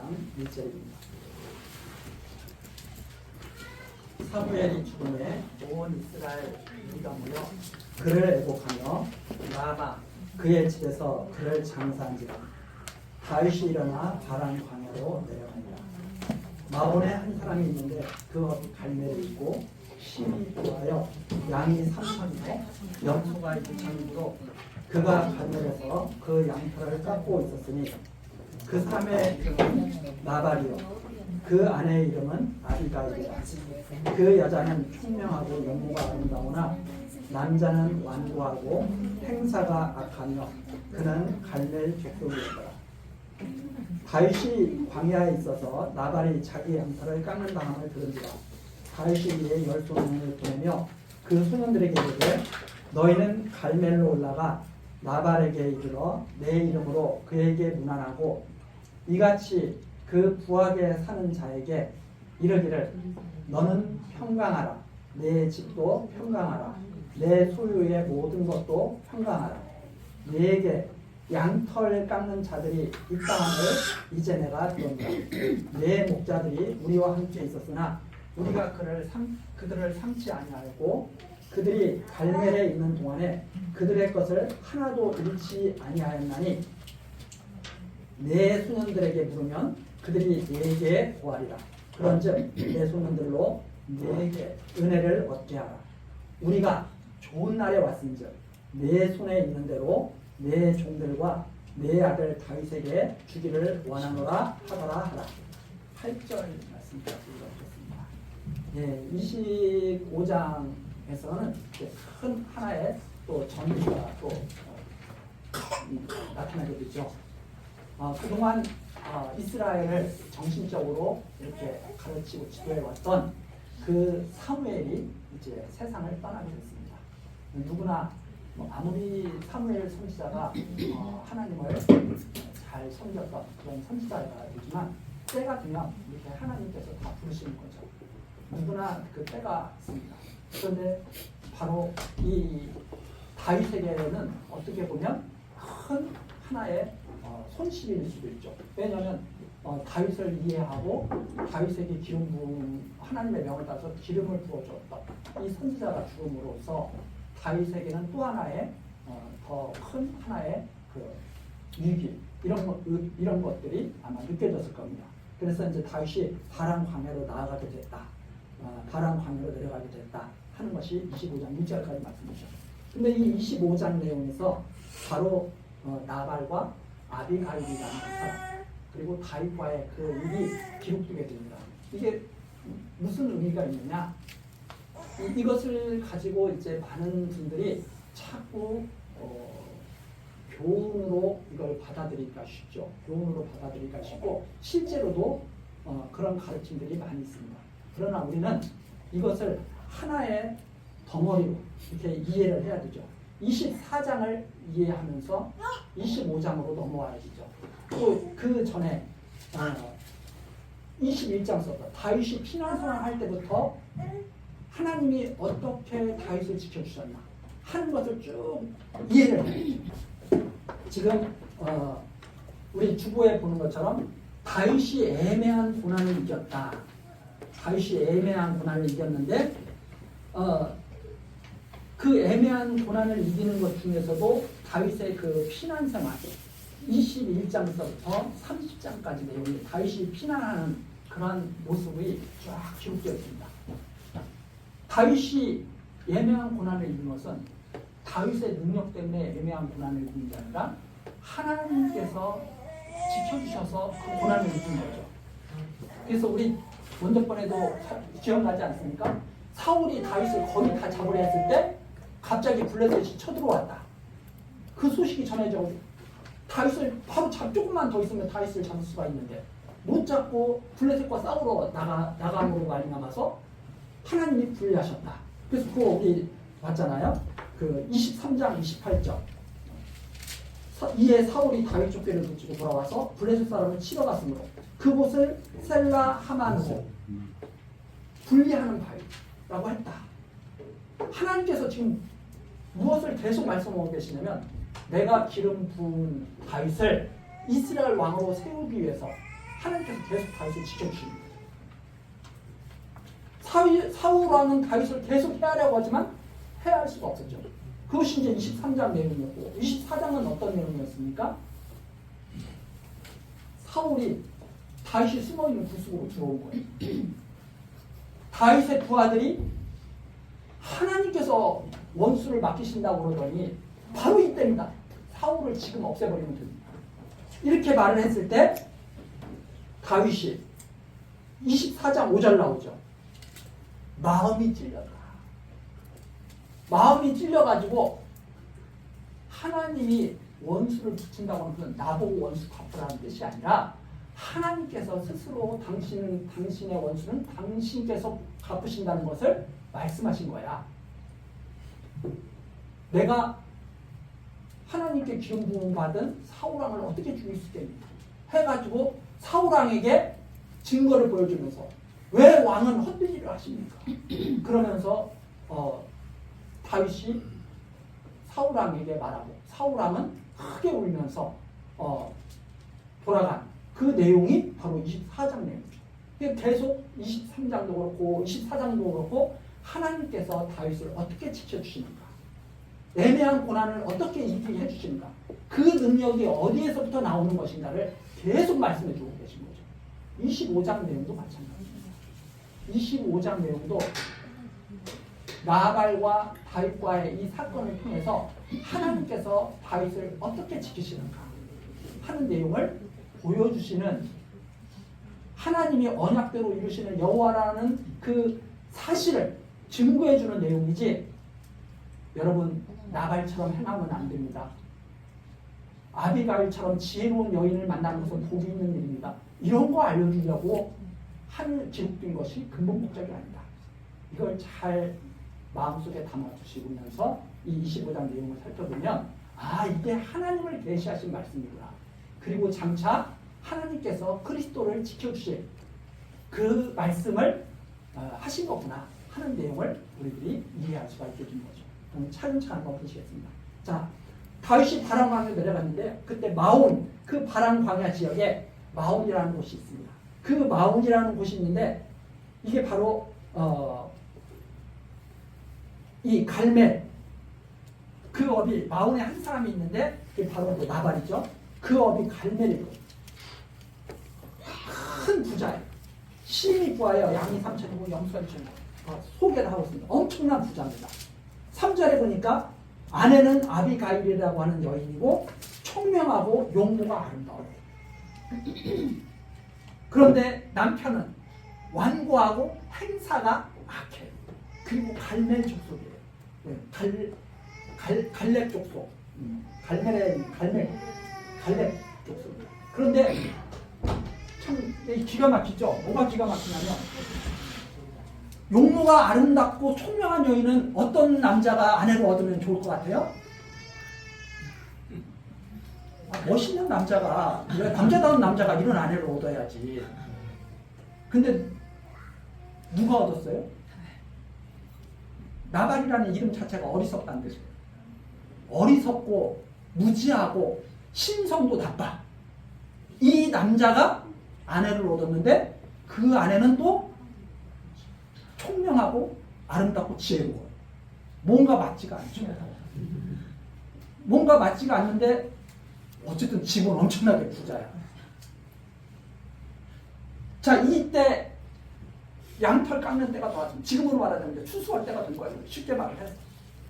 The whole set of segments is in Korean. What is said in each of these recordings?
15장 1절입니다. 사무엘이 죽음에 온 이스라엘 무리가 모여 그를 애곡하며 나아가 그의 집에서 그를 장사한지라. 다윗이 일어나 바란 광야로 내려가니라. 마온에 한 사람이 있는데 그 앞이 갈멜이 있고 심이 좋아요 양이 3천이며 염소가 2천이므로 그가 갈멜에서 그 양털을 깎고 있었으니 그 사람의 이름은 나발이요 그 아내의 이름은 아비가일이라. 그 여자는 총명하고 영모가 아름다우나 남자는 완고하고 행사가 악하며 그는 갈멜 족속이었더라. 다윗이 광야에 있어서 나발이 자기 양털을 깎는 당함을 들은지라. 다윗이 이에 10소년을 보내며 그 소년들에게 이르되 너희는 갈멜로 올라가 나발에게 이르러 내 이름으로 그에게 문안하고 이같이 그 부하게 사는 자에게 이르기를 너는 평강하라. 내 집도 평강하라. 내 소유의 모든 것도 평강하라. 네게 양털 깎는 자들이 있다함을 이제 내가 들었다. 내 목자들이 우리와 함께 있었으나 우리가 그들을 삼지 아니하고 그들이 갈멜에 있는 동안에 그들의 것을 하나도 잃지 아니하였나니 내 소년들에게 물으면 그들이 네게 구하리라. 그런즉 내 소년들로 네게 은혜를 얻게 하라. 우리가 좋은 날에 왔은즉 내 손에 있는 대로 내 종들과 내 아들 다윗에게 주기를 원하노라 하더라 하라. 8절 말씀까지 읽었습니다. 25장에서는 큰 하나의 또 전기가 또 나타나게 되죠. 그동안 이스라엘을 정신적으로 이렇게 가르치고 지도해 왔던 그 사무엘이 이제 세상을 떠나게 됐습니다. 누구나 아무리 사무엘 선지자가 하나님을 잘 섬겼던 그런 선지자가 되지만 때가 되면 이렇게 하나님께서 다 부르시는 거죠. 누구나 그 때가 있습니다. 그런데 바로 이 다윗에게는 어떻게 보면 큰 하나의 손실일 수도 있죠. 왜냐하면 다윗을 이해하고 다윗에게 기름 부음 하나님의 명을 따라서 기름을 부어줬던 이 선지자가 죽음으로써 다윗에게는 또 하나의 더 큰 하나의 그 위기 이런 것들이 아마 느껴졌을 겁니다. 그래서 이제 다윗이 바람 광야로 나아가게 됐다. 바람 광야로 내려가게 됐다 하는 것이 25장 1절까지 말씀이죠. 근데 이 25장 내용에서 바로 나발과 아비가일이라는 사람 그리고 다윗과의 그 일이 기록되게 됩니다. 이게 무슨 의미가 있느냐? 이것을 가지고 이제 많은 분들이 자꾸 교훈으로 이걸 받아들이기가 쉽죠. 교훈으로 받아들이기가 쉽고 실제로도 그런 가르침들이 많이 있습니다. 그러나 우리는 이것을 하나의 덩어리로 이렇게 이해를 해야 되죠. 24장을 이해하면서 25장으로 넘어와야죠. 또 그 전에 21장서부터 다윗이 피난 생활할 때부터 하나님이 어떻게 다윗을 지켜주셨나 하는 것을 쭉 이해를 해야죠. 지금 우리 주보에 보는 것처럼 다윗이 애매한 고난을 이겼다. 다윗이 애매한 고난을 이겼는데 그 애매한 고난을 이기는 것 중에서도 다윗의 그 피난 생활 21장서부터 30장까지 내용이 다윗이 피난하는 그런 모습이 쫙 기록되어 있습니다. 다윗이 애매한 고난을 이긴 것은 다윗의 능력 때문에 애매한 고난을 이긴 게 아니라 하나님께서 지켜주셔서 그 고난을 이긴 거죠. 그래서 우리 원전번에도 기억나지 않습니까? 사울이 다윗을 거의 다 잡으려 했을 때 갑자기 블레셋이 쳐들어왔다. 그 소식이 전해져 다윗을 바로 조금만 더 있으면 다윗을 잡을 수가 있는데 못 잡고 블레셋과 싸우러 나감으로 말미암아서 하나님이 불리하셨다. 그래서 그거 우리 봤잖아요. 그 23장 28절 이에 사울이 다윗 쫓기를 붙이고 돌아와서 블레셋 사람을 치러 갔으므로 그곳을 셀라 하만호 분리하는 바위라고 했다. 하나님께서 지금 무엇을 계속 말씀하고 계시냐면 내가 기름 부은 다윗을 이스라엘 왕으로 세우기 위해서 하나님께서 계속 다윗을 지켜주십니다. 사울왕은 다윗을 계속 해하려고 하지만 해할 수가 없었죠. 그것이 이제 23장 내용이었고 24장은 어떤 내용이었습니까? 사울이 다윗이 숨어있는 구석으로 들어온 거예요. 다윗의 부하들이 하나님께서 원수를 맡기신다고 그러더니 바로 이때입니다. 사울을 지금 없애버리면 됩니다. 이렇게 말을 했을 때 다윗이 24장 5절 나오죠. 마음이 찔렸다. 마음이 찔려가지고 하나님이 원수를 붙인다고 하는 것은 나보고 원수 갚으라는 뜻이 아니라 하나님께서 스스로 당신의 원수는 당신께서 갚으신다는 것을 말씀하신 거야. 내가 하나님께 기름 부음 받은 사울왕을 어떻게 죽일 수 있겠는가 해가지고 사울왕에게 증거를 보여주면서 왜 왕은 헛된 일을 하십니까? 그러면서 다윗이 사울왕에게 말하고 사울왕은 크게 울면서 돌아간 그 내용이 바로 24장 내용이죠. 계속 23장도 그렇고 24장도 그렇고 하나님께서 다윗을 어떻게 지켜주시는가, 애매한 고난을 어떻게 이기게 해주시는가, 그 능력이 어디에서부터 나오는 것인가를 계속 말씀해 주고 계신 거죠. 25장 내용도 마찬가지입니다. 25장 내용도 나발과 다윗과의 이 사건을 통해서 하나님께서 다윗을 어떻게 지키시는가 하는 내용을 보여주시는, 하나님이 언약대로 이루시는 여호와라는 그 사실을 증거해주는 내용이지, 여러분 나발처럼 행하면 안 됩니다. 아비가일처럼 지혜로운 여인을 만나는 것은 복이 있는 일입니다. 이런 거 알려주려고 하늘 기록된 것이 근본 목적이 아니다. 이걸 잘 마음속에 담아두시면서 이 25장 내용을 살펴보면 이게 하나님을 계시하신 말씀이구나. 그리고 장차 하나님께서 그리스도를 지켜주실 그 말씀을 하신 거구나 하는 내용을 우리들이 이해할 수가 있게 된 거죠. 그럼 차근차근 한번 보시겠습니다. 자, 다윗이 바람 광야에 내려갔는데 그때 마온, 그 바람 광야 지역에 마온이라는 곳이 있습니다. 그 마온이라는 곳이 있는데 이게 바로 이 갈멜, 그 업이 마온에 한 사람이 있는데 그게 바로 나발이죠. 그 업이 갈멜이거든요. 큰 부자예요. 심히 부하여 양이 3천이고 염소가 2천이고 소개를 하고 있습니다. 엄청난 부자입니다. 3절에 보니까 아내는 아비가일이라고 하는 여인이고 총명하고 용모가 아름다워요. 그런데 남편은 완고하고 행사가 악해요. 그리고 갈멜 족속이에요. 갈렙 족속. 갈렙 족속이에요. 그런데 참 기가 막히죠. 뭐가 기가 막히냐면 용모가 아름답고 총명한 여인은 어떤 남자가 아내로 얻으면 좋을 것 같아요? 멋있는 남자가, 남자다운 남자가 이런 아내를 얻어야지. 근데 누가 얻었어요? 나발이라는 이름 자체가 어리석다는 뜻이에요. 어리석고 무지하고 심성도 나빠. 이 남자가 아내를 얻었는데 그 아내는 또 총명하고 아름답고 지혜로워요. 뭔가 맞지가 않죠. 뭔가 맞지가 않는데 어쨌든 집은 엄청나게 부자야. 자, 이때 양털 깎는 때가 왔습니다. 지금으로 말하자면 추수할 때가 된 거예요. 쉽게 말을 해서.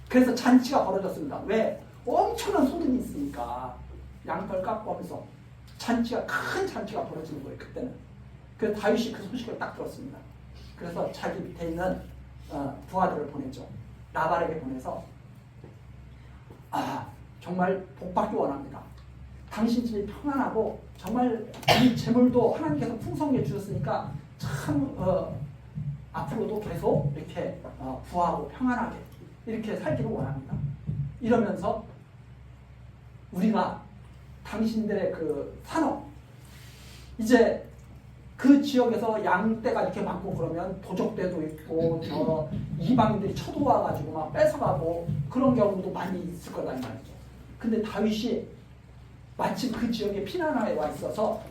그래서 잔치가 벌어졌습니다. 왜? 엄청난 소득이 있으니까 양털 깎고 하면서 큰 잔치가 벌어지는 거예요. 그때는. 그래서 다윗이 그 소식을 딱 들었습니다. 그래서 자기 밑에 있는 부하들을 보냈죠. 나발에게 보내서 정말 복받기 원합니다. 당신 집이 평안하고 정말 이 재물도 하나님께서 풍성하게 주셨으니까 참 앞으로도 계속 이렇게 부하고 평안하게 이렇게 살기를 원합니다. 이러면서 우리가 당신들의 그 산업, 이제 그 지역에서 양떼가 이렇게 많고 그러면 도적떼도 있고 이방인들이 쳐들어와가지고 막 뺏어가고 그런 경우도 많이 있을 거다 이 말이죠. 근데 다윗이 마침 그 지역에 피난하에 와 있어서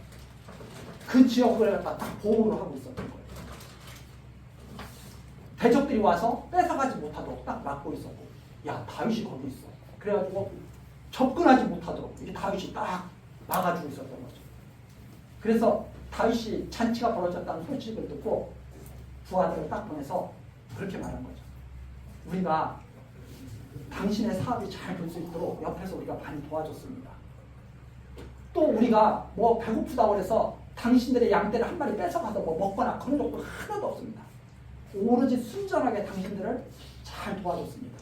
그 지역을 갖다 딱 보호를 하고 있었던 거예요. 대적들이 와서 뺏어가지 못하도록 딱 막고 있었고, 야, 다윗이 거기 있어. 그래가지고 접근하지 못하도록 이 다윗이 딱 막아주고 있었던 거죠. 그래서 다윗이 잔치가 벌어졌다는 소식을 듣고 부하들을 딱 보내서 그렇게 말한 거죠. 우리가 당신의 사업이 잘 될 수 있도록 옆에서 우리가 많이 도와줬습니다. 또 우리가 뭐 배고프다고 해서 당신들의 양떼를 한 마리 뺏어가서 뭐 먹거나 그런 적도 하나도 없습니다. 오로지 순전하게 당신들을 잘 도와줬습니다.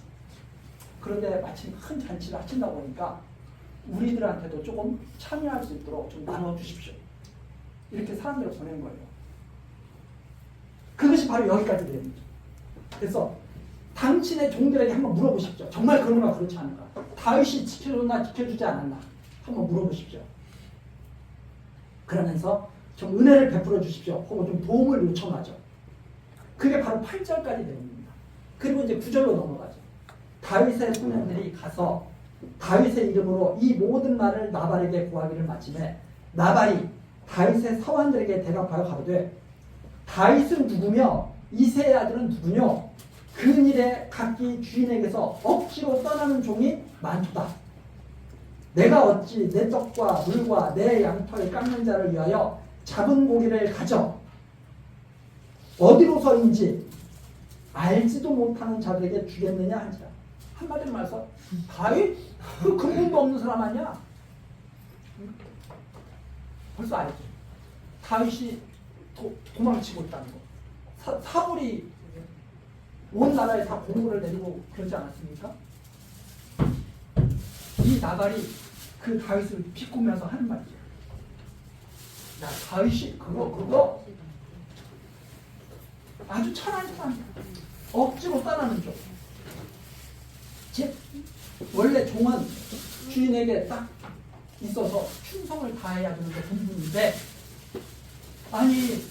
그런데 마침 큰 잔치를 하신다 보니까 우리들한테도 조금 참여할 수 있도록 좀 나눠주십시오. 이렇게 사람들을 보낸 거예요. 그것이 바로 여기까지 되는 거죠. 그래서 당신의 종들에게 한번 물어보십시오. 정말 그런가 그렇지 않은가. 다윗이 지켜줬나 지켜주지 않았나 한번 물어보십시오. 그러면서 좀 은혜를 베풀어 주십시오. 혹은 좀 도움을 요청하죠. 그게 바로 8절까지 내용입니다. 그리고 이제 9절로 넘어가죠. 다윗의 소년들이 가서 다윗의 이름으로 이 모든 말을 나발에게 고하기를 마치매 나발이 다윗의 사환들에게 대답하여 가로되 다윗은 누구며 이새의 아들은 누구뇨? 근일에 각기 주인에게서 억지로 떠나는 종이 많도다. 내가 어찌 내 떡과 물과 내 양털 깎는 자를 위하여 잡은 고기를 가져 어디로서인지 알지도 못하는 자들에게 주겠느냐 한지라. 한마디로 말해서 다윗? 그 근본도 없는 사람 아니야? 벌써 알죠. 다윗이 도망치고 있다는 거. 사울이 온 나라에 다 공고를 내리고 그러지 않았습니까? 이 나발이 그 다윗을 비꼬면서 하는 말이죠. 야, 다윗이 그거 아주 천한 사람이야. 억지로 떠나는 종. 즉 원래 종은 주인에게 딱 있어서 충성을 다해야 되는 게 본분인데, 아니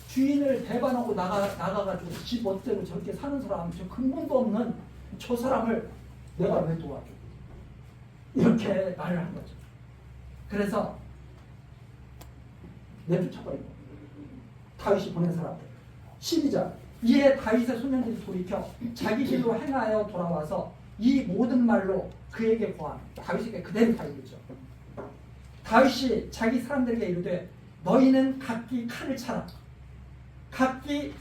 주인을 배반하고 나가가지고 지 멋대로 저렇게 사는 사람, 저 근본도 없는 저 사람을 내가 왜 도와줘? 이렇게 말을 한 거죠. 그래서 내쫓아버린 거예요. 다윗이 보낸 사람들. 12절. 이에 다윗의 소년들이 돌이켜 자기 길로 행하여 돌아와서 이 모든 말로 그에게 고함. 다윗에게 그대로 다 이르죠. 다윗이 자기 사람들에게 이르되 너희는 각기 칼을 차라. 각기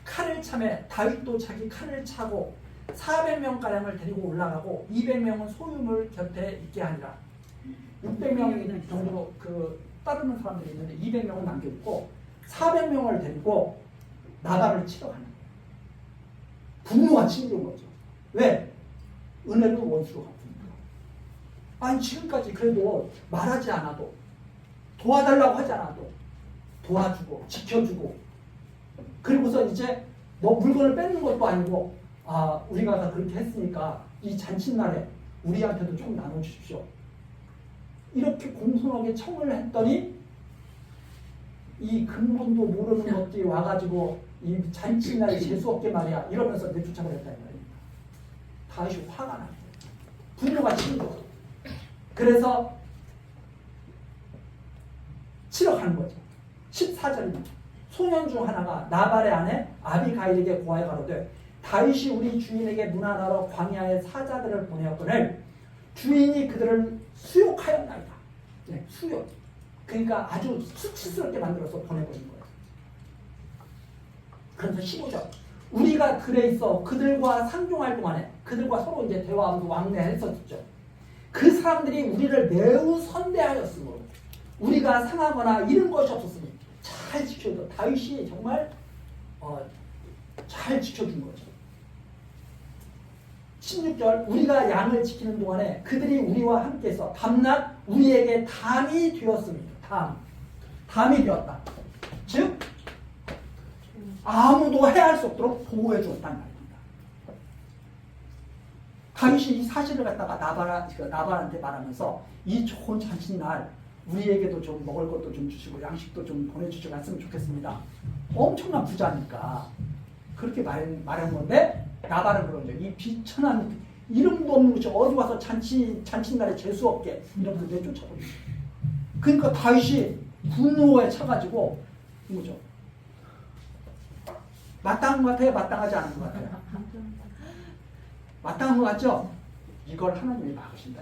칼을 차매 다윗도 자기 칼을 차고 400명가량을 데리고 올라가고 200명은 소유물 곁에 있게 하니라. 600명 정도 따르는 사람들이 있는데 200명은 남겨있고 400명을 데리고 나발을 치러 가는 거예요. 분노가 치밀은 거죠. 왜? 은혜도 원수로 갚습니다. 아니 지금까지 그래도 말하지 않아도 도와달라고 하지 않아도 도와주고 지켜주고, 그리고서 이제 뭐 물건을 뺏는 것도 아니고 우리가 다 그렇게 했으니까 이 잔칫날에 우리한테도 좀 나눠주십시오. 이렇게 공손하게 청을 했더니 이 근본도 모르는 것들이 와가지고 이 잔칫날에 재수없게 말이야 이러면서 내쫓아버렸다는 말입니다. 다윗이 화가 나요. 분노가 치는 거죠. 그래서 치러 가는 거죠. 14절입니다. 소년 중 하나가 나발의 아내 아비가일에게 고하여 가로되 다윗이 우리 주인에게 문안하러 광야에 사자들을 보내었거늘 주인이 그들을 수욕하였나이다. 네, 수욕. 그러니까 아주 수치스럽게 만들어서 보내버린 거예요. 그래서 15절. 우리가 들에 있어 그들과 상종할 동안에 그들과 서로 이제 대화하면서 왕래했었죠. 그 사람들이 우리를 매우 선대하였으므로 우리가 상하거나 잃은 것이 없었으니 잘 지켜줘. 다윗이 정말 잘 지켜준 거죠. 16절. 우리가 양을 지키는 동안에 그들이 우리와 함께해서 밤낮 우리에게 담이 되었습니다. 담이 되었다. 즉 아무도 해할 수 없도록 보호해 주었다는 말입니다. 다윗이 이 사실을 갖다가 나발한테 말하면서 이 좋은 잔칫날 우리에게도 좀 먹을 것도 좀 주시고 양식도 좀 보내주시고 했으면 좋겠습니다. 엄청난 부자니까 그렇게 말한 건데 나발은 그런 거죠. 이 비천한 이름도 없는 것이 어디 와서 잔칫날에 재수없게 이러면서 내쫓아버리죠. 그러니까 다윗이 분노에 차가지고 뭐죠? 마땅한 것 같아요? 마땅하지 않은 것 같아요? 마땅한 것 같죠? 이걸 하나님이 막으신다.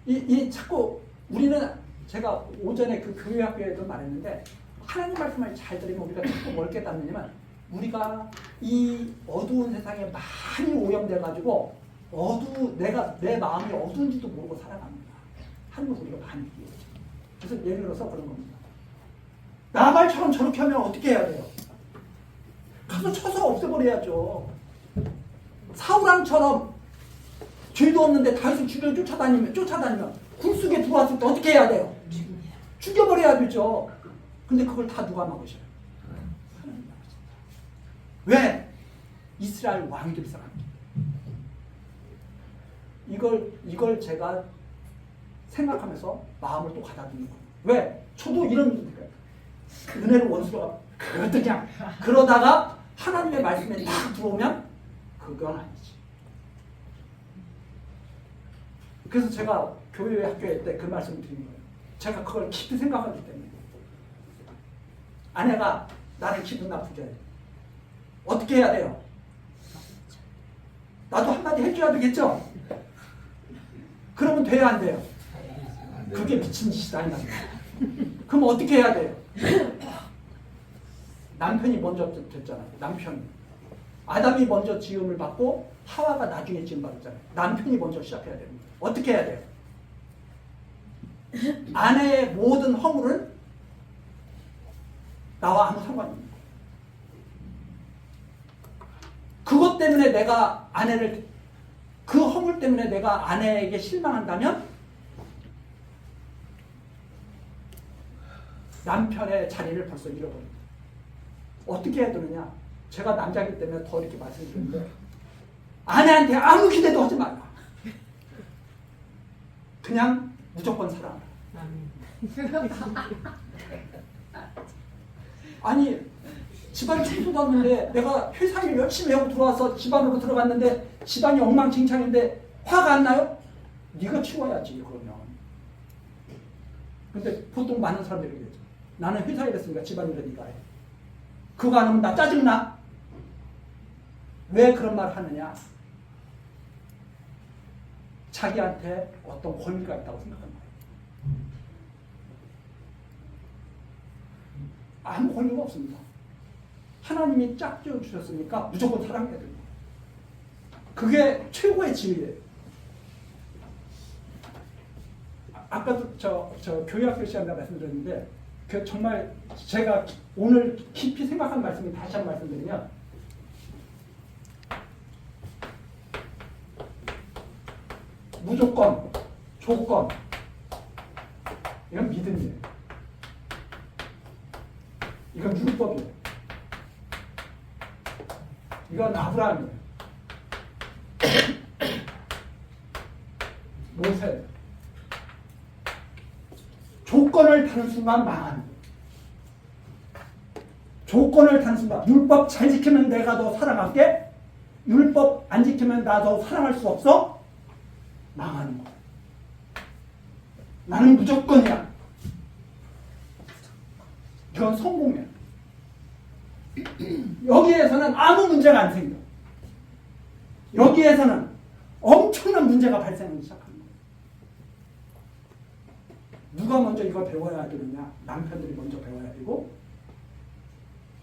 이 자꾸 우리는 제가 오전에 그 교회 학교에도 말했는데 하나님 말씀을 잘 들으면 우리가 자꾸 뭘 깨닫느냐면 우리가 이 어두운 세상에 많이 오염돼 가지고 내 마음이 어두운지도 모르고 살아갑니다. 하나님은 우리가 많이 비워죠. 그래서 예를 들어서 그런 겁니다. 나발처럼 저렇게 하면 어떻게 해야 돼요? 가서 쳐서 없애버려야죠. 사울왕처럼 죄도 없는데 다윗을 쫓아다니면 굴속에 들어왔을 때 어떻게 해야 돼요? 죽여버려야 되죠. 근데 그걸 다 누가 막으셔요? 하나님 막으신다. 왜? 이스라엘 왕들이 사랑합니다. 이걸 제가 생각하면서 마음을 또 가다듬는 거예요. 왜? 저도 이런 은혜를 원수가 그냥 그러다가 하나님의 말씀에 딱 들어오면 그건 아니지. 그래서 제가 교회 학교에 때 그 말씀을 드린 거예요. 제가 그걸 깊이 생각하기 때문에 아내가 나를 기분 나쁘게 해요. 어떻게 해야 돼요? 나도 한마디 해줘야 되겠죠? 그러면 돼야 안 돼요? 그게 미친 짓이다 이 말이에요. 그럼 어떻게 해야 돼요? 남편이 먼저 됐잖아요. 남편이. 아담이 먼저 지음을 받고 하와가 나중에 지음 받았잖아요. 남편이 먼저 시작해야 됩니다. 어떻게 해야 돼요? 아내의 모든 허물은 나와 아무 상관이 없는 거예요. 그것 때문에 그 허물 때문에 내가 아내에게 실망한다면 남편의 자리를 벌써 잃어버립니다. 어떻게 해야 되느냐? 제가 남자이기 때문에 더 이렇게 말씀드리는데 아내한테 아무 기대도 하지 말라. 그냥 무조건 사랑하라. 아니 집안 청소도 하는데 내가 회사 일 열심히 하고 들어와서 집안으로 들어갔는데 집안이 엉망진창인데 화가 안 나요? 네가 치워야지 그러면. 근데 보통 많은 사람들이 그러죠. 나는 회사 일했으니까 집안일을 네가 해. 그거 안 하면 나 짜증나? 왜 그런 말을 하느냐? 자기한테 어떤 권위가 있다고 생각하는 거예요. 아무 권위가 없습니다. 하나님이 짝지어 주셨으니까 무조건 사랑해야 됩니다. 그게 최고의 지위예요. 아까도 저 교회학교 시간에 말씀드렸는데 그 정말 제가 오늘 깊이 생각한 말씀을 다시 한번 말씀드리면 무조건, 조건 이건 믿음이에요. 이건 율법이에요. 이건 아브라함이에요. 모세. 조건을 다는 순간 망하는 거예요. 조건을 다는 순간 율법 잘 지키면 내가 너 사랑할게. 율법 안 지키면 나 너 사랑할 수 없어. 망하는 거야. 나는 무조건이야. 이건 성공이야. 여기에서는 아무 문제가 안 생겨. 여기에서는 엄청난 문제가 발생하기 시작합니다. 누가 먼저 이걸 배워야 되느냐? 남편들이 먼저 배워야 되고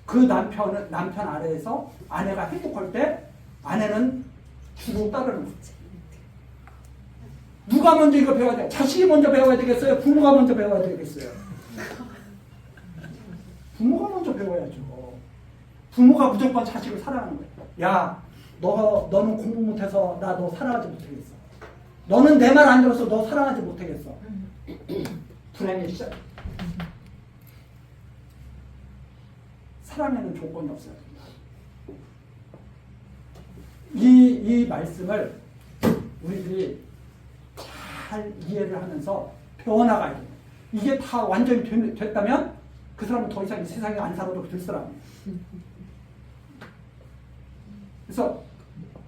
그 남편 아래에서 아내가 행복할 때 아내는 주로 따르는 거지. 누가 먼저 이거 배워야 돼? 자식이 먼저 배워야 되겠어요? 부모가 먼저 배워야 되겠어요? 부모가 먼저 배워야죠. 부모가 무조건 자식을 사랑하는 거예요. 야, 너는 공부 못해서 나 너 사랑하지 못하겠어. 너는 내 말 안 들어서 너 사랑하지 못하겠어. 불행의 시작. 사랑에는 조건이 없어야 됩니다. 이 말씀을 우리들이 잘 이해를 하면서 배워나가야 돼요. 이게 다 완전히 됐다면 그 사람은 더 이상 이 세상에 안 살아도 될 사람이에요. 그래서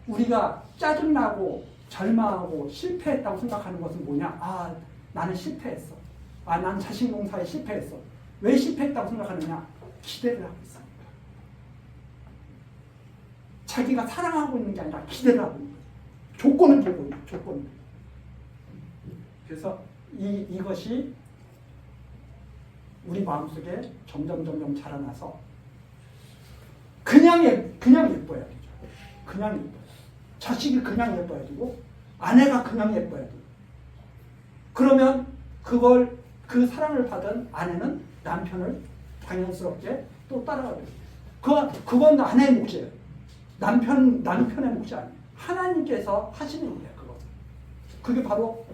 우리가 짜증나고 절망하고 실패했다고 생각하는 것은 뭐냐? 나는 실패했어. 난 자식 농사에 실패했어. 왜 실패했다고 생각하느냐? 기대를 하고 있습니다. 자기가 사랑하고 있는 게 아니라 기대를 하고 있는 거예요. 조건을 보고 있는 조건을. 그래서 이것이 우리 마음속에 점점 자라나서 그냥 예뻐야 되죠. 그냥 예뻐요. 자식이 그냥 예뻐야 되고 아내가 그냥 예뻐야 되고 그러면 그 사랑을 받은 아내는 남편을 당연스럽게 또 따라가게 돼요. 그건 아내의 몫이에요. 남편의 몫이 아니에요. 하나님께서 하시는 일이에요. 그게 바로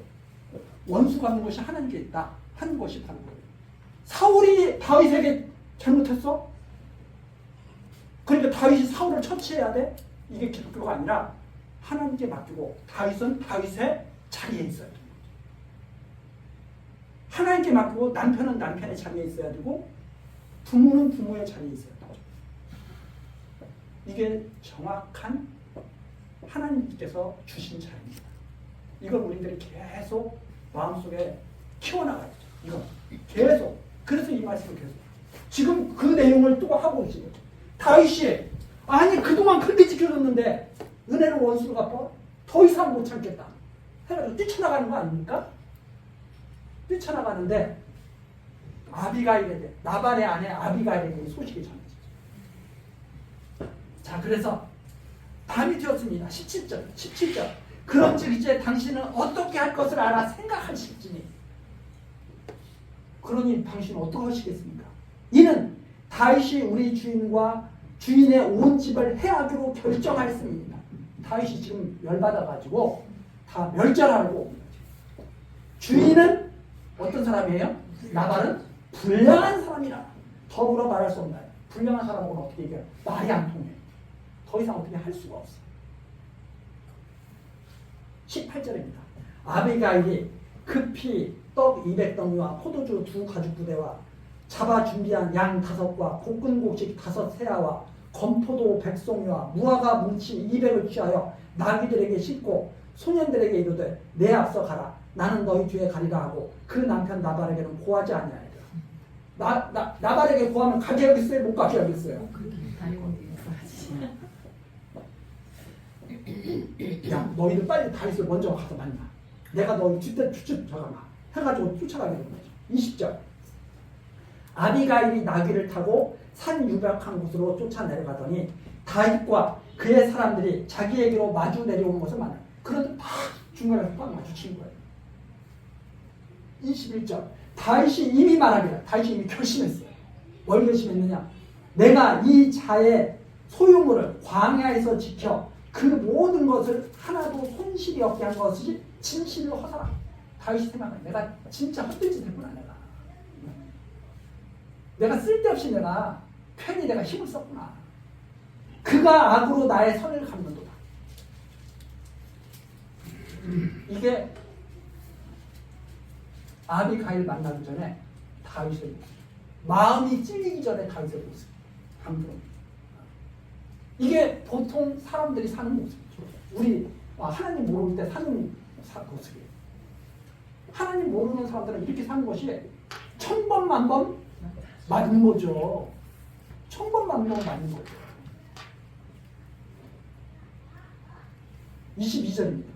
원수가 하는 것이 하나님께 있다. 한 것이 바로 거예요. 사울이 다윗에게 잘못했어? 그러니까 다윗이 사울을 처치해야 돼? 이게 기독교가 아니라 하나님께 맡기고 다윗은 다윗의 자리에 있어야 돼요. 하나님께 맡기고 남편은 남편의 자리에 있어야 되고 부모는 부모의 자리에 있어야 돼요. 이게 정확한 하나님께서 주신 자리입니다. 이걸 우리들이 계속 마음속에 키워나가야죠. 이거 계속. 그래서 이 말씀을 계속. 지금 그 내용을 또 하고 있어요. 다윗이 아니 그동안 그렇게 지켜줬는데 은혜로 원수를 갚아? 더 이상 못 참겠다. 해가지고 뛰쳐나가는 거 아닙니까? 뛰쳐나가는데 아비가일에게 나발의 아내 아비가일에게 소식이 전해지죠. 자 그래서 밤이 되었습니다. 17절 그런즉 이제 당신은 어떻게 할 것을 알아 생각하실지니 그러니 당신은 어떻게 하시겠습니까? 이는 다윗이 우리 주인과 주인의 온 집을 해하기로 결정하였습니다. 다윗이 지금 열받아가지고 다 멸절하려고 주인은 어떤 사람이에요? 나발은 불량한 사람이라 더불어 말할 수 없나요? 불량한 사람하고는 어떻게 얘기해요? 말이 안 통해. 더 이상 어떻게 할 수가 없어. 18절입니다. 아비가일이 급히 떡 200덩이와 포도주 2가죽부대와 잡아 준비한 양 5과 볶은 곡식 5 세아와 건포도 100송이와 무화과 뭉치 200을 취하여 나귀들에게 싣고 소년들에게 이르되 내 앞서 가라. 나는 너희 뒤에 가리라 하고 그 남편 나발에게는 고하지 아니하니라. 나발에게 고하면 가게 하겠어요? 못 가게 하겠어요? 야 너희들 빨리 다윗을 먼저 가서 만나. 내가 너희 뒷대 쫓아가마 해가지고 쫓아가게 되는 거죠. 20절 아비가일이 나귀를 타고 산 유박한 곳으로 쫓아내려가더니 다윗과 그의 사람들이 자기에게로 마주 내려오는 것을 만나. 그런데 딱 중간에서 딱 마주친 거예요. 21절 다윗이 이미 말하기를 다윗이 이미 결심했어요. 뭘 결심했느냐? 내가 이 자의 소유물을 광야에서 지켜 그 모든 것을 하나도 손실이 없게 한 것이 진실로 허사라. 다윗이 생각해. 내가 진짜 헛된 짓 했구나. 내가 쓸데없이 괜히 내가 힘을 썼구나. 그가 악으로 나의 선을 갚는도다. 이게 아비가일 만나기 전에 다윗의 마음이 찔리기 전에 다윗의 모습. 이게 보통 사람들이 사는 모습이죠. 우리 하나님 모를 때 사는 모습이에요. 하나님 모르는 사람들은 이렇게 사는 것이 1000번 만번 맞는 거죠. 1000번 만번 맞는 거죠. 22절입니다.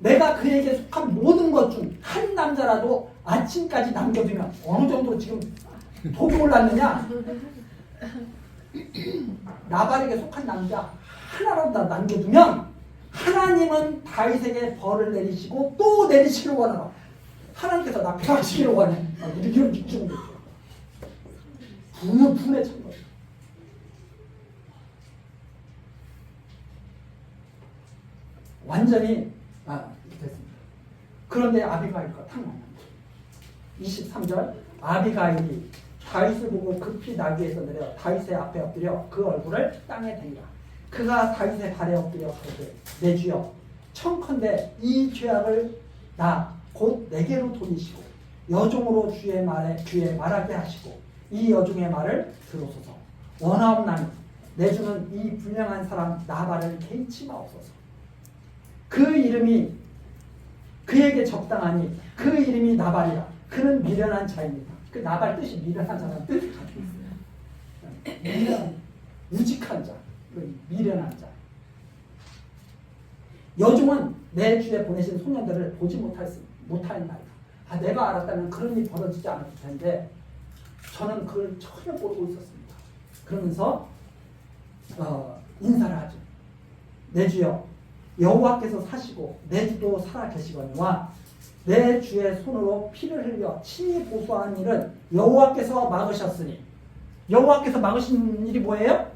내가 그에게 속한 모든 것 중 한 남자라도 아침까지 남겨두면 어느 정도 지금 독이 올랐느냐? 나발에게 속한 남자 하나라도 남겨두면 하나님은 다윗에게 벌을 내리시고 또 내리시기를 원하라. 하나님께서 나 폐하시기를 원해. 이렇게 느끼는 거죠. 분에 찬 거예요. 완전히 됐습니다. 그런데 아비가일과 탁 만납니다. 23절 아비가일이 다윗을 보고 급히 나귀에서 내려 다윗의 앞에 엎드려 그 얼굴을 땅에 대니라. 그가 다윗의 발에 엎드려 가로되 내 주여 청컨대 이 죄악을 나 곧 내게로 돌리시고 여종으로 주의 귀에 말하게 하시고 이 여종의 말을 들으소서. 원하옵나니 내 주는 이 불량한 사람 나발을 개의치 마옵소서. 그 그에게 적당하니 그 이름이 나발이라. 그는 미련한 자입니다. 그 나발 뜻이 미련한 자라는 뜻이 가지고 있어요. 미련, 우직한 자, 미련한 자. 여종은 내 주에 보내신 소년들을 보지 못하였나이다. 내가 알았다면 그런 일이 벌어지지 않았을 텐데 저는 그걸 전혀 모르고 있었습니다. 그러면서 인사를 하죠. 내 주여, 여호와께서 사시고 내 주도 살아 계시거니와 내 주의 손으로 피를 흘려 친히 보수한 일은 여호와께서 막으셨으니. 여호와께서 막으신 일이 뭐예요?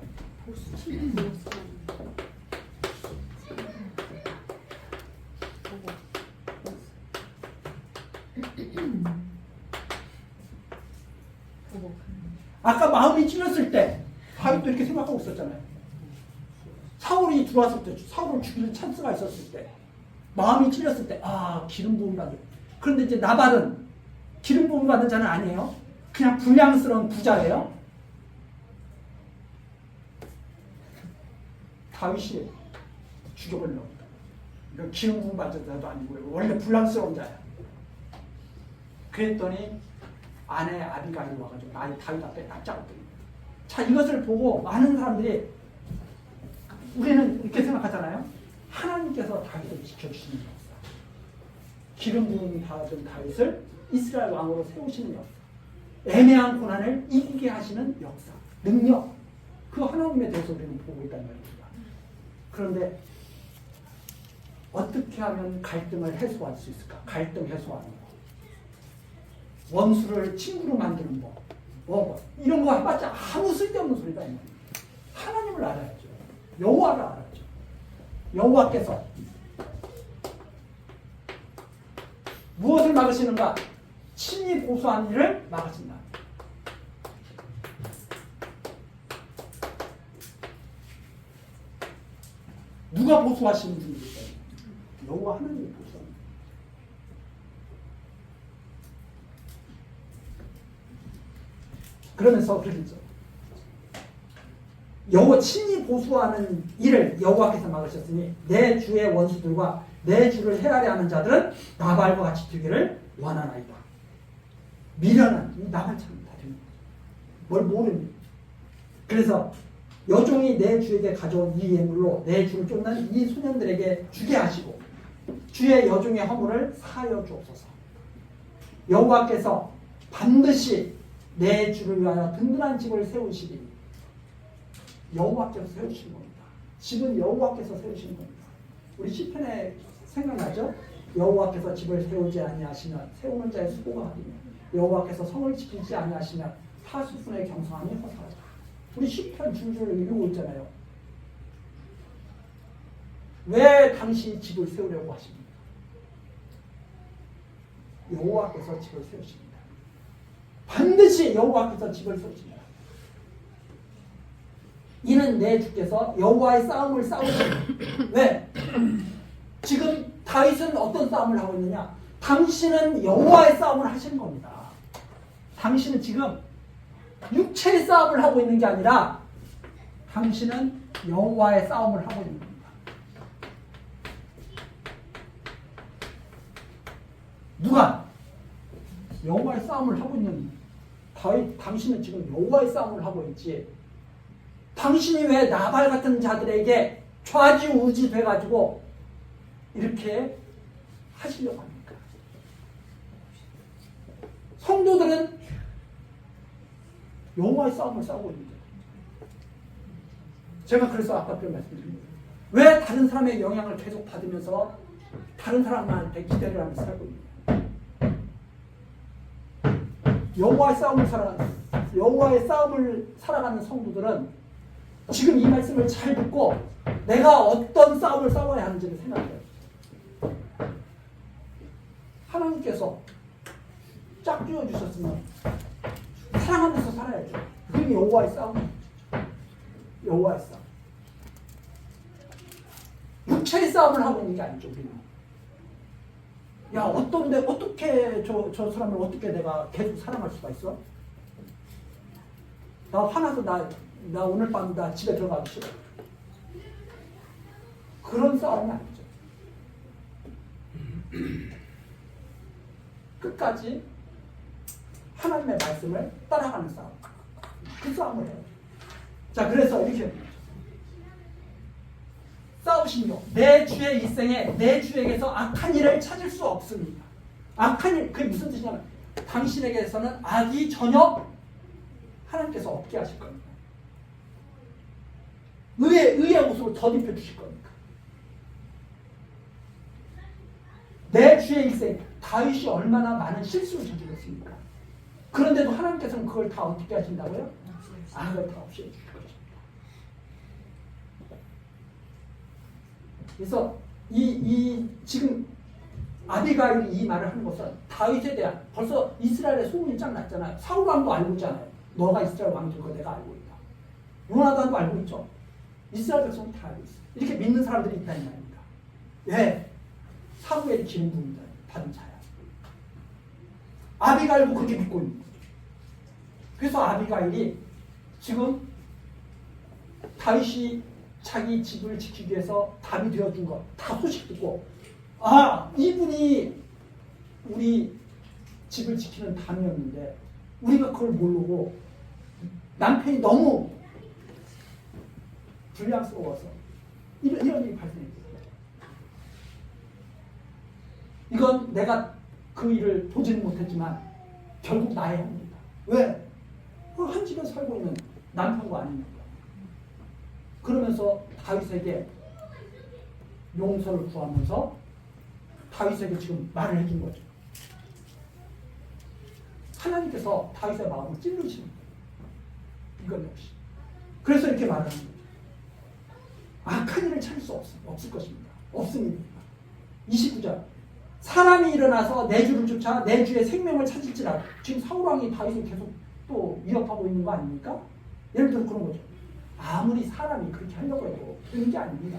아까 마음이 찔렸을 때 다윗도 이렇게 생각하고 있었잖아요. 사울이 들어왔을 때, 사울을 죽이는 찬스가 있었을 때, 마음이 찔렸을 때, 기름 부음 받는. 그런데 이제 나발은 기름 부음 받는 자는 아니에요. 그냥 불량스러운 부자예요. 다윗이 죽여버리려고 했다. 기름 부음 받는 자도 아니고요. 원래 불량스러운 자야. 그랬더니 아내 아비가일이 와가지고 다윗 앞에 딱 잡았더니. 자, 이것을 보고 많은 사람들이 우리는 이렇게 생각하잖아요. 하나님께서 다윗을 지켜주시는 역사. 기름 부음 받은 다윗을 이스라엘 왕으로 세우시는 역사. 애매한 고난을 이기게 하시는 역사. 능력. 그 하나님에 대해서 우리는 보고 있다는 말입니다. 그런데 어떻게 하면 갈등을 해소할 수 있을까? 갈등 해소하는 거. 원수를 친구로 만드는 법. 이런 거 해봤자 아무 쓸데없는 소리가 있는 거예요. 하나님을 알아야죠. 여호와를 알아야죠. 여호와께서 무엇을 막으시는가? 친히 보수한 일을 막으신다. 누가 보수하시는 분입니까? 여호와 하나님이 보수합니다. 그러면서 그러죠. 여호와 친히 보수하는 일을 여호와께서 막으셨으니 내 주의 원수들과 내 주를 헤아려 하는 자들은 나발과 같이 되기를 원하나이다. 미련한 나발처럼 다 되는 거죠. 뭘 모르니. 그래서 여종이 내 주에게 가져온 이 예물로 내 주를 쫓는 이 소년들에게 주게 하시고 주의 여종의 허물을 사하여 주옵소서. 여호와께서 반드시 내 주를 위하여 든든한 집을 세우시리니. 여호와께서 세우신 겁니다. 집은 여호와께서 세우신 겁니다. 우리 시편에 생각나죠? 여호와께서 집을 세우지 아니하시면 세우는 자의 수고가 하리며 여호와께서 성을 지키지 아니하시면 타수순의 경성함이 허사하다. 우리 시편 줄줄 읽고 있잖아요. 왜 당신이 집을 세우려고 하십니까? 여호와께서 집을 세우십니다. 반드시 여호와께서 집을 세우십니다. 이는 내 주께서 여호와의 싸움을 싸우십니다. 왜? 지금 다윗은 어떤 싸움을 하고 있느냐? 당신은 여호와의 싸움을 하시는 겁니다. 당신은 지금 육체의 싸움을 하고 있는 게 아니라 당신은 여호와의 싸움을 하고 있는 겁니다. 누가? 여호와의 싸움을 하고 있는 다윗, 당신은 지금 여호와의 싸움을 하고 있지. 당신이 왜 나발 같은 자들에게 좌지우지 돼가지고 이렇게 하시려고 합니까? 성도들은 여호와의 싸움을 싸우고 있는 거예요. 제가 그래서 아까 그 말씀드린 거예요. 왜 다른 사람의 영향을 계속 받으면서 다른 사람한테 기대를 하면서 살고 있는 거예요? 여호와의 싸움을 살아가는 성도들은 지금 이 말씀을 잘 듣고 내가 어떤 싸움을 싸워야 하는지를 생각해요. 하나님께서 짝 쥐어주셨으면 사랑하면서 살아야죠. 그게 여호와의 싸움이죠. 여호와의 싸움. 육체의 싸움을 하고 있는 게 아니죠. 우리는. 야, 어떻게 저 사람을 어떻게 내가 계속 사랑할 수가 있어? 나 화나서 나 오늘 밤 나 집에 들어가기 싫어. 그런 싸움이 아니죠. 끝까지 하나님의 말씀을 따라가는 싸움. 그 싸움을 해요. 자, 그래서 이렇게 싸우시며 내 주의 일생에 내 주에게서 악한 일을 찾을 수 없습니다. 악한 일, 그게 무슨 뜻이냐면 당신에게서는 악이 전혀 하나님께서 없게 하실 겁니다. 의의 옷으로 덧입혀 주실 겁니다. 내 주의 일생, 다윗이 얼마나 많은 실수를 저질렀습니까? 그런데도 하나님께서는 그걸 다 어떻게 하신다고요? 악을 다 없애 주실 것입니다. 그래서 지금 아비가일이 이 말을 하는 것은 다윗에 대한, 벌써 이스라엘의 소문이 쫙 났잖아요. 사울 왕도 알고 있잖아요. 너가 이스라엘 왕이 될 거 내가 알고 있다. 요나단도 알고 있죠. 이스라엘 백성은 다 알고 있어요. 이렇게 믿는 사람들이 있다는 말입니다. 왜? 사무엘이 기름 부음을 받은 자야. 아비가일도 그렇게 믿고 있는 거죠. 그래서 아비가일이 지금 다윗이 자기 집을 지키기 위해서 답이 되어준 것 다 소식 듣고, 이분이 우리 집을 지키는 담이었는데 우리가 그걸 모르고 남편이 너무 불량스러워서 이런 일이 발생했어요. 이건 내가 그 일을 보지는 못했지만 결국 나의 형입니다. 왜? 한 집에 살고 있는 남편과 아닙니까? 그러면서 다윗에게 용서를 구하면서 다윗에게 지금 말을 해준 거죠. 하나님께서 다윗의 마음을 찔르시는 거예요. 이건 역시. 그래서 이렇게 말하는 거죠. 악한 일을 찾을 수 없을 것입니다. 없습니다. 29절. 사람이 일어나서 내 주를 쫓아 내 주의 생명을 찾을지라도. 지금 사울왕이 다윗을 계속 또 위협하고 있는 거 아닙니까? 예를 들어 그런 거죠. 아무리 사람이 그렇게 하려고 해도 되는 게 아닙니다.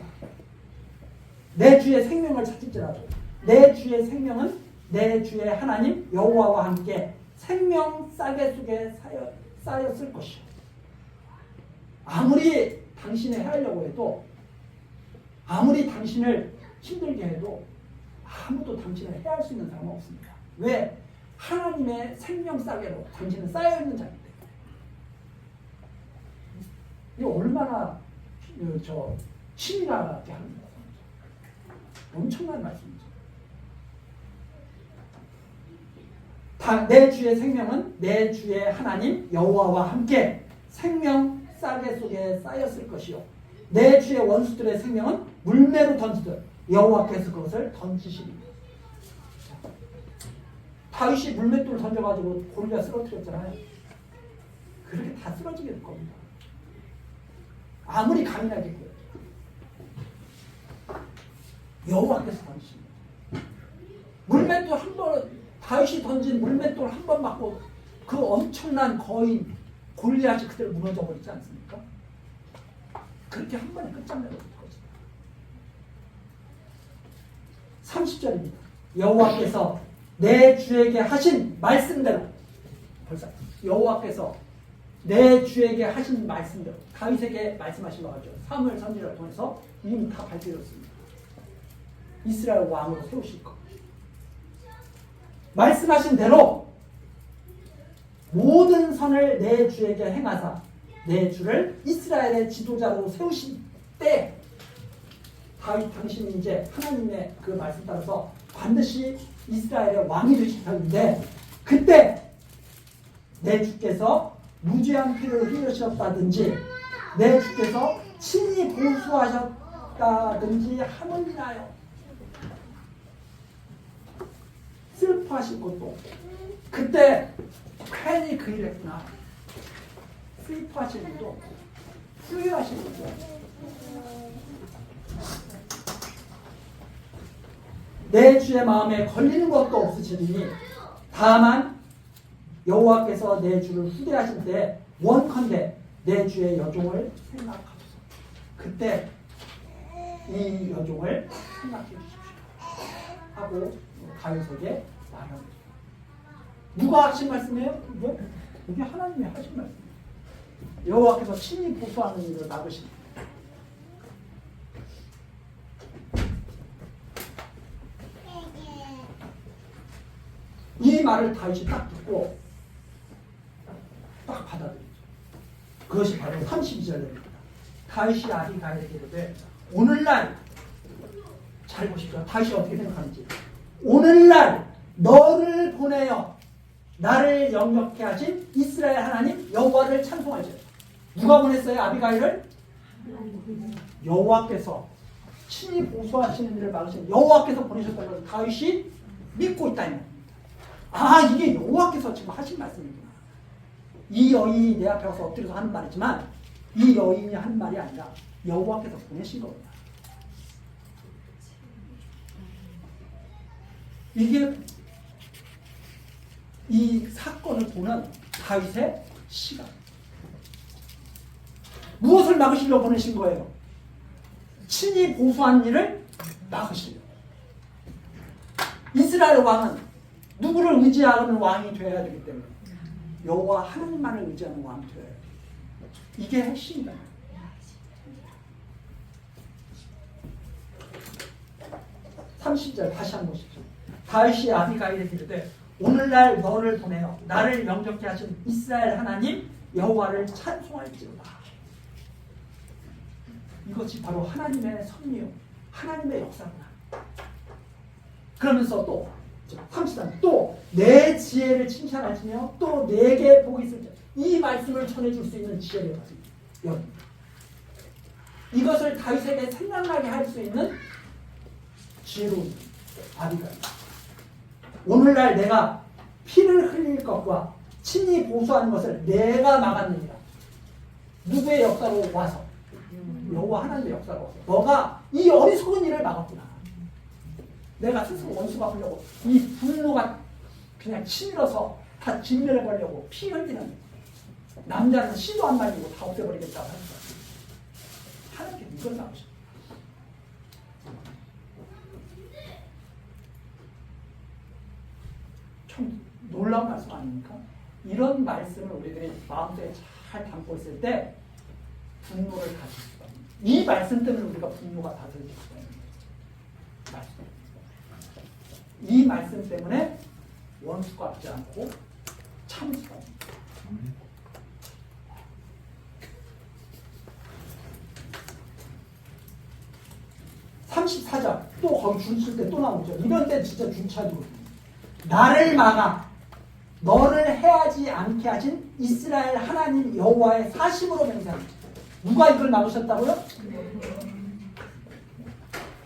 내 주의 생명을 찾을지라도 내 주의 생명은 내 주의 하나님 여호와와 함께 생명 싸개 속에 쌓였을 것이요. 아무리 당신이 하려고 해도, 아무리 당신을 힘들게 해도 아무도 당신을 해할 수 있는 사람은 없습니다. 왜? 하나님의 생명 싸개로 당신은 쌓여있는 자이기 때문에. 이거 얼마나 치밀하게 하는 거예요. 엄청난 말씀이죠. 내 주의 생명은 내 주의 하나님 여호와와 함께 생명 싸개 속에 쌓였을 것이요. 내 주의 원수들의 생명은 물매로 던지듯 여호와께서 그것을 던지시리니. 다윗이 물맷돌을 던져가지고 골리앗 쓰러뜨렸잖아요. 그렇게 다 쓰러지게 될 겁니다. 아무리 강인하겠고요. 여호와께서 던지십니다. 물맷돌 한 번, 다윗이 던진 물맷돌 한 번 맞고 그 엄청난 거인 골리앗이 그대로 무너져 버리지 않습니까? 그렇게 한 번에 끝장내버릴 것입니다. 30절입니다. 여호와께서 내 주에게 하신 말씀대로, 벌써 여호와께서 내 주에게 하신 말씀대로 다윗에게 말씀하신 거죠. 사무엘 선지자를 통해서 이미 다 밝혀졌습니다. 이스라엘 왕으로 세우실 것. 말씀하신 대로 모든 선을 내 주에게 행하사 내 주를 이스라엘의 지도자로 세우신 때 다윗 당신이 이제 하나님의 그 말씀 따라서 반드시 이스라엘의 왕이 되실 터인데, 그때 내 주께서 무죄한 피를 흘리셨다든지 내 주께서 친히 보수하셨다든지 함을 인하여 슬퍼하실 것도 없고, 그때 괜히 그 일을 했구나 슬퍼하실 것도 없고 후회하실 것도 없고, 내 주의 마음에 걸리는 것도 없으시리니 다만 여호와께서 내 주를 후대하실 때 원컨대 내 주의 여종을 생각하소서. 그때 이 여종을 생각해 주십시오 하고 다윗에게 말합니다. 누가 하신 말씀이에요? 여기 하나님이 하신 말씀이에요. 여호와께서 친히 보수하는 일을 막으십니다. 이 이 말을 다윗이 딱 듣고 딱 받아들이죠. 그것이 바로 32절입니다. 다윗이 아비가일에게 이르되 오늘날 잘 보십시오. 다윗이 어떻게 생각하는지. 오늘날 너를 보내어 나를 영접케 하신 이스라엘 하나님 여호와를 찬송하죠. 누가 보냈어요? 아비가일을? 여호와께서 친히 보수하시는 일을 막으신 여호와께서 보내셨다는 것을 다윗이 믿고 있다는 겁니다. 아, 이게 여호와께서 지금 하신 말씀이구나. 이 여인이 내 앞에 와서 엎드려서 하는 말이지만 이 여인이 한 말이 아니라 여호와께서 보내신 겁니다. 이게 이 사건을 보는 다윗의 시각. 무엇을 막으시려고 보내신 거예요? 친히 보수한 일을 막으시려고. 이스라엘 왕은 누구를 의지하는 왕이 되어야 되기 때문에 여호와 하나님만을 의지하는 왕이 되어야 돼요. 이게 핵심이다. (30절) 다시 한번 보십시오. 다윗이 아비가일에게 이르되 오늘날 너를 보내어 나를 영접케 하신 이스라엘 하나님 여호와를 찬송할지로다. 이것이 바로 하나님의 섭리요 하나님의 역사구나. 그러면서 또 30절 또 내 지혜를 칭찬하시며 또 내게 복이 있을지 이 말씀을 전해줄 수 있는 지혜를 가지고 여기 이것을 다윗에게 생각나게 할 수 있는 지혜로운 아비가일. 오늘날 내가 피를 흘릴 것과 친히 보수하는 것을 내가 막았느니라. 누구의 역사로 와서? 여호와 하나님의 역사로 와서 너가 이 어리석은 일을 막았구나. 내가 스스로 원수가 하려고 이 분노가 그냥 치밀어서 다 진멸해버리려고 피 흘리는 남자는 씨도 안 말리고 다 없애버리겠다고 하는 거야. 하나님께 이걸 막으셔. 참 놀라운 말씀 아닙니까? 이런 말씀을 우리들이 마음속에 잘 담고 있을 때 분노를 가질 수가 있는, 이 말씀 때문에 우리가 분노가 다스릴 수가 있는 말씀. 이 말씀 때문에 원수가 없지 않고 참수가 있는. 34절 또 거기 줄 칠 때 또 나오죠. 이런 때 진짜 중차지거든요. 나를 막아 너를 해하지 않게 하신 이스라엘 하나님 여호와의 사심으로 맹세합니다. 누가 이걸 막으셨다고요?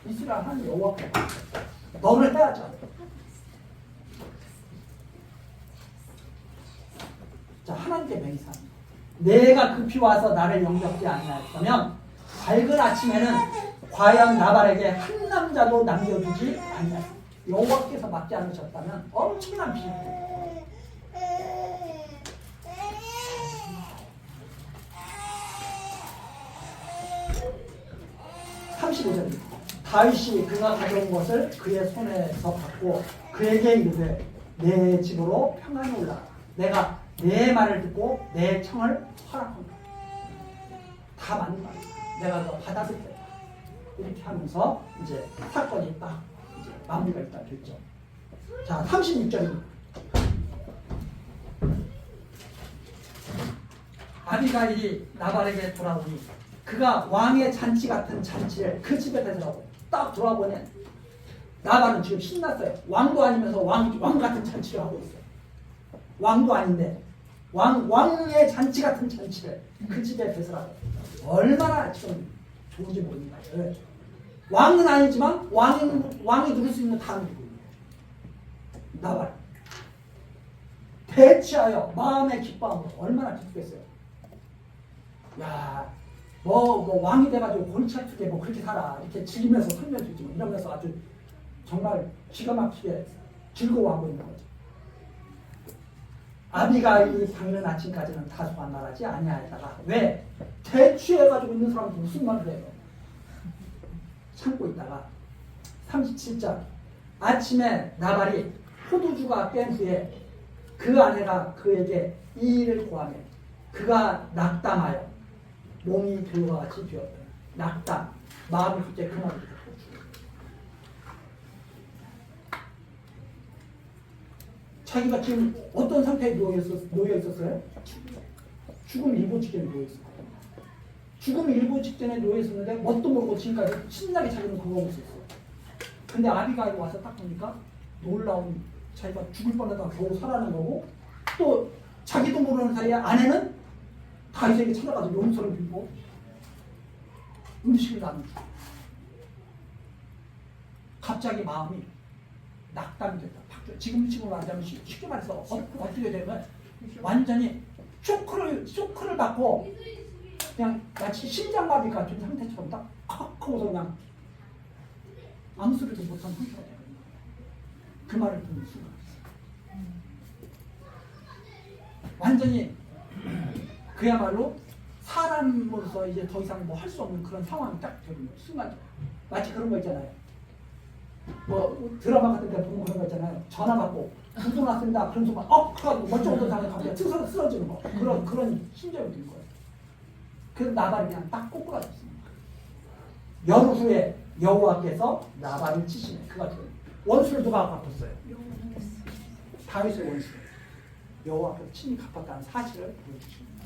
이스라엘 하나님 여호와께서 너를 해하지 않게. 자, 하나님께 맹세합니다. 내가 급히 와서 나를 영접지 아니하였다면 밝은 아침에는 과연 나발에게 한 남자도 남겨두지 아니하였다. 여호와께서 막지 않으셨다면 엄청난 비밀입니다. 35절입니다. 다윗이 그가 가져온 것을 그의 손에서 받고 그에게 이르되 내 집으로 평안히 올라가라. 내가 내 말을 듣고 내 청을 허락한다. 다 맞는 말이다. 내가 너 받아들였다. 이렇게 하면서 이제 사건이 딱 이제 마무리가 일단 됐죠. 자, 36절입니다. 아비가일이 나발에게 돌아오니 그가 왕의 잔치 같은 잔치를 그 집에 대더라고. 딱 돌아보니 나발은 지금 신났어요. 왕도 아니면서 왕 같은 잔치를 하고 있어요. 왕도 아닌데 왕의 잔치 같은 잔치를 그 집에 대서라고. 얼마나 지금 좋은지 모릅니다. 왕은 아니지만 왕이 누릴 수 있는 다 누리고 나발 대치하여 마음의 기뻐함으로 얼마나 기쁘겠어요. 야, 뭐 왕이 돼가지고 골치 아프게 뭐 그렇게 살아 이렇게 즐기면서 설명 주지 뭐 이러면서 아주 정말 기가 막히게 즐거워하고 있는 거죠. 아비가일이 당일 아침까지는 다소한 말하지 아니하였다가 왜 대취해가지고 있는 사람도 무슨 말을 해요? 참고 있다가 37절 아침에 나발이 포도주가 깬 후에 그 아내가 그에게 이 일을 고하며 그가 낙담하여 몸이 돌과 같이 되었다. 낙담, 마음이 그때 그만 두고 자기가 지금 어떤 상태에 놓여 있었어요? 죽음 일보 직전에 놓여 있었어요. 죽음 일보 직전에 놓여 있었는데 뭣도 모르고 지금까지 신나게 자기는 굴러오고 있었어요. 근데 아비가일이 와서 딱 보니까 놀라운, 자기가 죽을 뻔하다가 겨우 살아난 거고, 또 자기도 모르는 사이에 아내는 다윗에게 찾아가서 용서를 빌고 음식을 나누고, 갑자기 마음이 낙담이 됐다. 지금으로 말하자면 쉽게 말해서 어떻게 되면 완전히 쇼크를 받고 그냥 마치 심장마비가 된 상태처럼 딱 하고서 그냥 아무 소리도 못한 상태가 돼요. 그 말을 듣는 순간 완전히 그야말로 사람으로서 이제 더 이상 뭐 할 수 없는 그런 상황이 딱 되는 순간, 마치 그런 거 있잖아요. 뭐 드라마 같은 데 보면 그런 거 있잖아요. 전화 받고 무슨 왔습니다. 그런 순간 그래가지고 멀쩡한 사람이 갑자기 쓰러지는 거, 그런 심정이 든 거예요. 그래서 나발이 그냥 딱 꼬꾸라졌습니다. 열흘 후에 여호와께서 나발을 치시네. 그가 원수를 누가 갚았어요? 다윗의 원수. 여호와께서 친히 갚았다는 사실을 보여주십니다.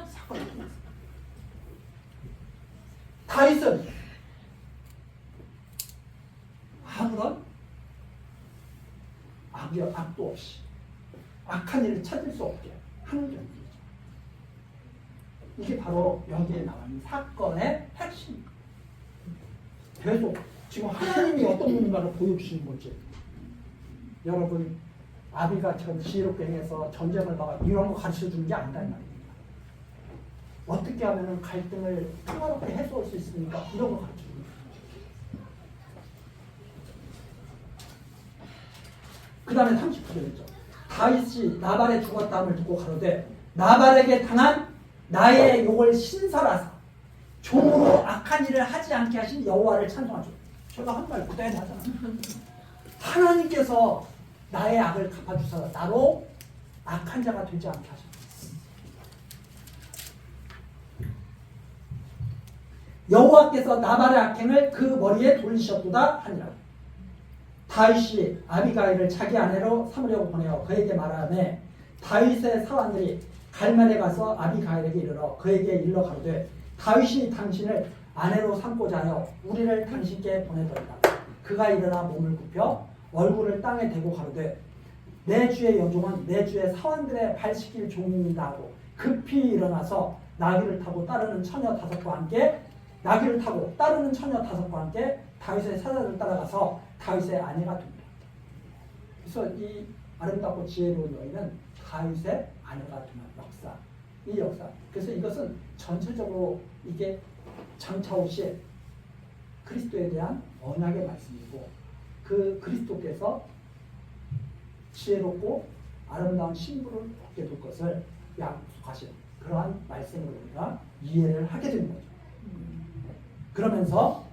사건을 통해서 다윗은 아무런 악도 없이 악한 일을 찾을 수 없게 하는 경우죠. 이게 바로 여기에 나와 있는 사건의 핵심입니다. 계속 지금 하나님이 어떤 분인가를 보여주시는 거지. 여러분, 아비가처럼 지혜롭게 행해서 전쟁을 막아 이런 거 가르쳐 주는 게 아니란 말입니다. 어떻게 하면 갈등을 평화롭게 해소할 수 있습니까? 이런 거 가르쳐 주는 거예요. 그 다음에 30절이죠. 다윗이 나발의 죽었다함을 듣고 가로되 나발에게 당한 나의 욕을 신설하사 종으로 악한 일을 하지 않게 하신 여호와를 찬송하죠. 제가 한 말 그대로 하잖아요. 하나님께서 나의 악을 갚아주셔서 나로 악한 자가 되지 않게 하셨습니다. 여호와께서 나발의 악행을 그 머리에 돌리셨도다 하니라. 다윗이 아비가일을 자기 아내로 삼으려고 보내어 그에게 말하매 다윗의 사환들이 갈멜에 가서 아비가일에게 이르러 그에게 일러 가로되 다윗이 당신을 아내로 삼고자 하여 우리를 당신께 보내더이다. 그가 일어나 몸을 굽혀 얼굴을 땅에 대고 가로되 내 주의 여종은 내 주의 사환들의 발 씻길 종이니이다 하고 급히 일어나서 나귀를 타고 따르는 처녀 다섯과 함께 다윗의 사자를 따라가서 다윗의 아내가 됩니다. 그래서 이 아름답고 지혜로운 여인은 다윗의 아내가 되는 역사, 이 역사. 그래서 이것은 전체적으로 이게 장차오시에 그리스도에 대한 언약의 말씀이고, 그 그리스도께서 지혜롭고 아름다운 신부를 얻게 될 것을 약속하신 그러한 말씀으로 우리가 이해를 하게 되는 거죠. 그러면서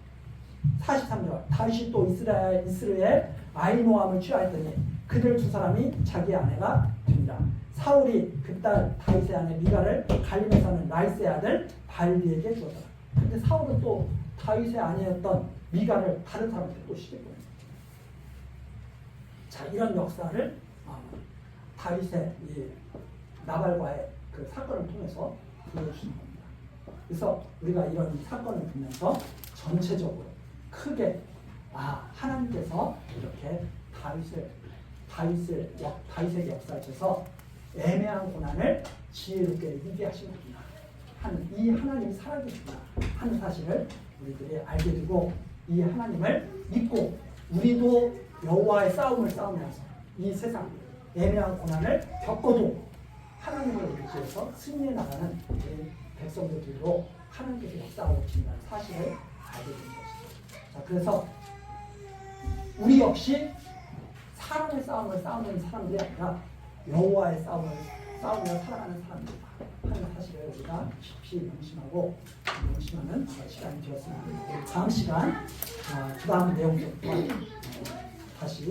43절 다윗이 또 이스라엘 아히노함을 취하였더니 그들 두 사람이 자기 아내가 됩니다. 사울이 그 딸 다윗의 아내 미가를 갈림에 사는 라이스의 아들 발디에게 주었더라. 근데 사울은 또 다윗의 아내였던 미가를 다른 사람한테 또 시집보냈어요. 자, 이런 역사를 다윗의 이 나발과의 그 사건을 통해서 보여주시는 겁니다. 그래서 우리가 이런 사건을 보면서 전체적으로 크게 하나님께서 이렇게 다윗의 역사에서 애매한 고난을 지혜롭게 이기게 하시는구나 하는, 이 하나님이 살아계시구나 하는 사실을 우리들이 알게 되고, 이 하나님을 믿고 우리도 여호와의 싸움을 싸우면서 이 세상 애매한 고난을 겪어도 하나님을 의지해서 승리해 나가는 우리 백성들로 하나님께서 역사하고 계신다는 사실을 알게 되는 것입니다. 자, 그래서 우리 역시 사람의 싸움을 싸우는 사람들이 아니라 여호와의 싸움을 싸우며 살아가는 사람들이다 하는 사실을 우리가 깊이 명심하는 시간이 되었습니다. 다음 시간 그 다음 내용 좀 다시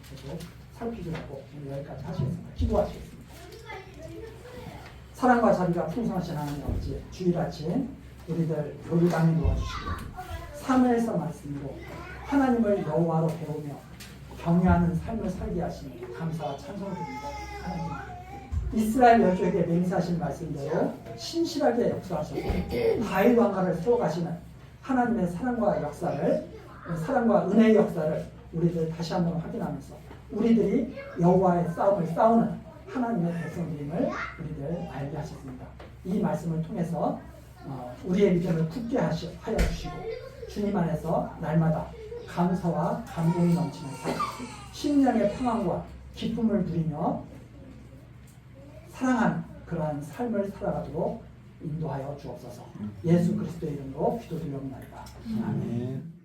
계속 살피기로 오늘 여기까지 하시겠습니다. 기도하시겠습니다. 사랑과 자비가 풍성하신 하나님 아버지, 주일 아침 우리들 교류당에 도와주시고 사무엘서 말씀으로 하나님을 여호와로 배우며 경외하는 삶을 살게 하시니 감사와 찬송을 드립니다. 하나님, 이스라엘 열조에게 맹세하신 말씀대로 신실하게 역사하셔서 다윗 왕가를 세워가시는 하나님의 사랑과 역사를, 사랑과 은혜의 역사를 우리들 다시 한번 확인하면서 우리들이 여호와의 싸움을 싸우는 하나님의 백성들임을 우리들 알게 하셨습니다. 이 말씀을 통해서 우리의 믿음을 굳게 하여 주시고 주님 안에서 날마다 감사와 감동이 넘치는 삶, 심령의 평안과 기쁨을 누리며 사랑하는 그러한 삶을 살아가도록 인도하여 주옵소서. 예수 그리스도의 이름으로 기도드리옵나이다. 아멘.